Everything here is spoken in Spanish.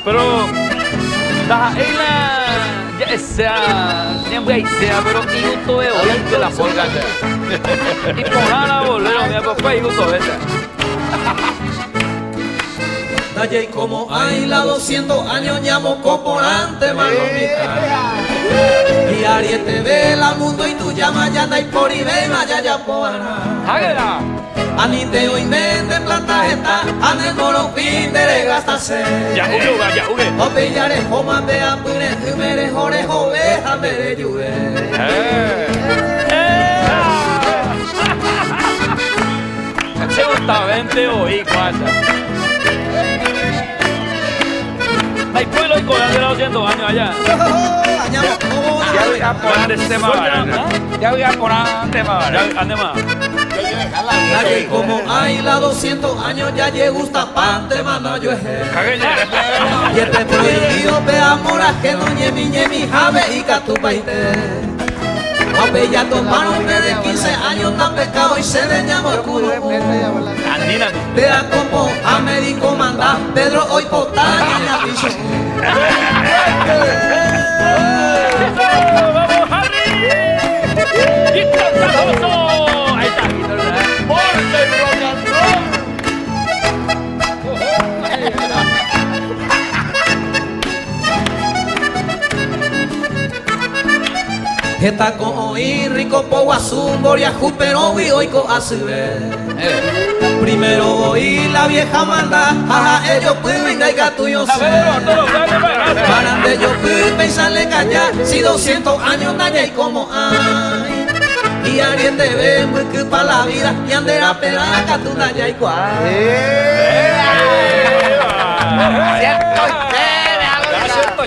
Pero dah ya sea yang baik saya pero itu itu la polga. Y pohana bolero me papá y gusto esta. Allí como hay la 200 años llamo componente malomita. Y ariete ve la mundo y tú llamas ya y por y ve ya poana. Hágala. Anite hoy mende plata está, ane moro fin de gastase. Ya uge. O pillare homa de apure, mere jore oveja mere lluve. Se gusta 20 hoy cuasa. Hay pueblo y cola de los 200 años allá. Ya voy a poner este tema. Ya voy a poner un tema. Ande más. Allí como hay la 200 años ya llega gusta pante mano yo es. Y este prohibido ve amora que no ñemi jave y catupaite. Aunque ya tomaron de 15 años tan pescado y se le llamó el culo. Andina. Vea como a médico manda Pedro hoy potaña y piso. ¡Vamos, Harry! ¡Y Casadoso! Ahí está. ¡Ponte rock and roll! Está con oír rico po guasum boria pero hoy co asube. Primero oí la vieja manda, jaja ellos pueden venga tuyo sé. Para de yo pude pensarle callar, si 200 años daña y como hay. Y alguien te ve muy que para la vida y andera peraca tu daña y cual. ¡100!